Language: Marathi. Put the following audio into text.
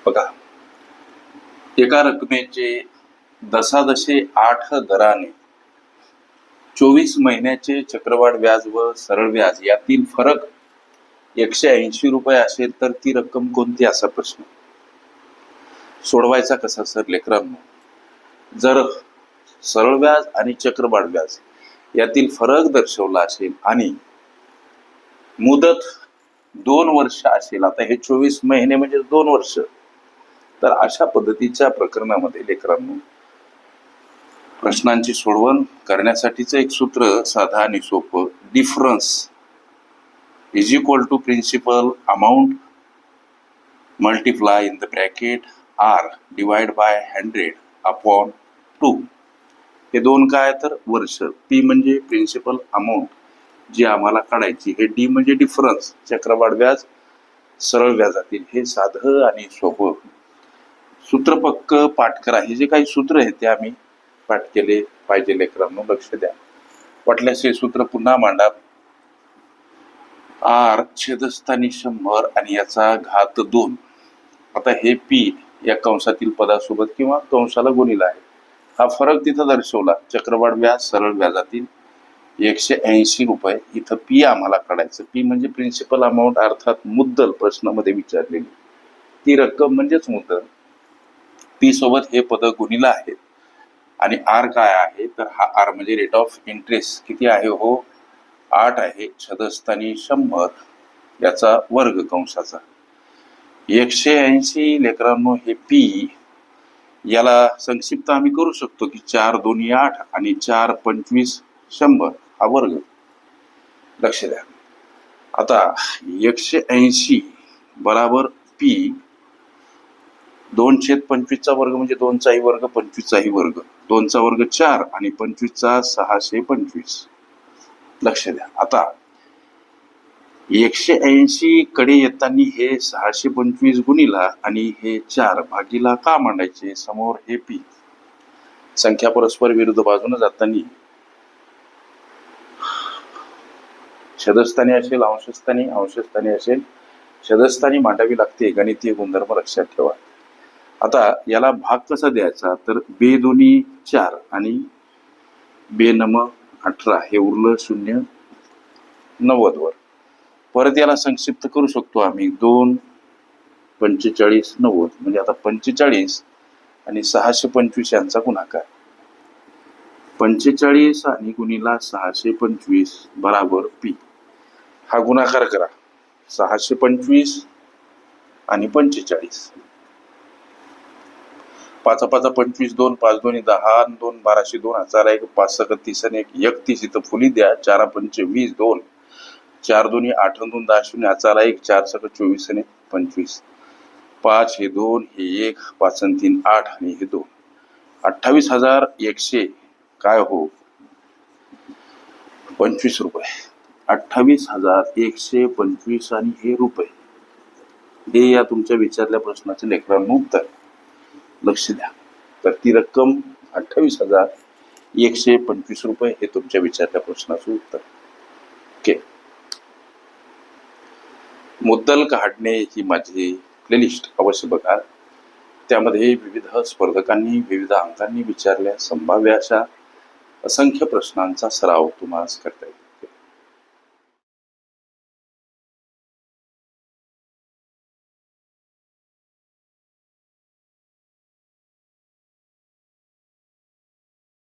बघा, एका रकमेचे दशादशे 8 दराने 24 महिन्याचे चक्रवाढ व्याज व सरळ व्याज यातील फरक 180 रुपये असेल तर ती रक्कम कोणती, असा प्रश्न. सोडवायचा कसा सर लेकरांनो? जर सरळ व्याज आणि चक्रवाढ व्याज यातील फरक दर्शवला असेल आणि मुदत 2 वर्ष असेल, आता हे 24 महिने म्हणजे 2 वर्ष, तर अशा पद्धतीच्या प्रकरणामध्ये लेकरांनो प्रश्नांची सोडवण करण्यासाठीचं एक सूत्र साधा आणि सोपं. Difference is equal to principal amount multiply in the bracket R divide by 100 upon 2. हे दोन काय तर वर्ष. पी म्हणजे प्रिन्सिपल अमाऊंट जी आम्हाला काढायची, हे डी म्हणजे डिफरन्स चक्रवाढ व्याज सरळ व्याजातील. हे साधं आणि सोपं सूत्र पक्क पाठ करा. हे जे काही सूत्र आहे ते आम्ही पाठ केले पाहिजे लेकरांनो, लक्ष द्या. वाटल्यास हे सूत्र पुन्हा मांडा. आर छेदस्थानी 100 आणि याचा घात 2. आता हे पी या कंसातील पदासोबत किंवा कंसाला गुणिला आहे. हा फरक तिथं दर्शवला चक्रवाढ व्याज सरळ व्याजातील 180 रुपये. इथं पी आम्हाला काढायचं. पी म्हणजे प्रिन्सिपल अमाऊंट अर्थात मुद्दल प्रश्नामध्ये विचारलेली ती रक्कम म्हणजेच मुद्दल. पी सोबत हे पद गुणिला आहेत आणि आर काय आहे तर हा आर म्हणजे रेट ऑफ इंटरेस्ट किती आहे हो 8 आहे. छदस्थानी 100 याचा वर्ग कंसाचा 180 लेकरांनो. हे पी याला संक्षिप्त आम्ही करू शकतो की 4 2 8 आणि 4 25 100 हा वर्ग. लक्ष द्या. आता 180 बराबर पी 2/25 चा वर्ग म्हणजे 2 चाही वर्ग 25 चाही वर्ग. 2 चा वर्ग 4 आणि 25 चा 625. लक्ष द्या. आता 180 कडे येताना हे 625 गुणिला आणि हे 4 भागीला का मांडायचे? समोर हे पी संख्या परस्पर विरुद्ध बाजूने जाताना छदस्थानी असेल अंशस्थानी, अंशस्थानी असेल छदस्थानी मांडावी लागते. गणितीय गुणधर्म लक्षात ठेवा. आता याला भाग कसा द्यायचा तर 2 2 4 आणि 2 9 18 हे उरलं 0 90 वर. परत याला संक्षिप्त करू शकतो आम्ही 2 45 90 म्हणजे आता 45 आणि 625 यांचा गुणाकार. 45 आणि गुणिला 625 बराबर पी. हा गुणाकार करा 625 आणि 45. 5 5 25 2 5 2 10 2 12 2 हजार 1 5 6 30 1 31 इथं फुली द्या. 4 5 20 2 4 2 8 2 10 0 हजार 1 4 6 24 आणि 25. 5 हे 2 हे 1 5 आणि 3 8 आणि हे 2 28,100 काय हो 25 रुपये. 28,125 आणि हे रुपये हे या तुमच्या विचारल्या प्रश्नाचे लेकरांनो उत्तर. लक्ष द्या. तर ती रक्कम 28,125 रुपये हे तुमच्या विचारल्या प्रश्नाचं उत्तर. ओके. मुद्दल काढणे ही माझी प्लेलिस्ट अवश्य बघा. त्यामध्ये विविध स्पर्धकांनी विविध अंकांनी विचारल्या संभाव्य अशा असंख्य प्रश्नांचा सराव तुम्हाला करता येईल.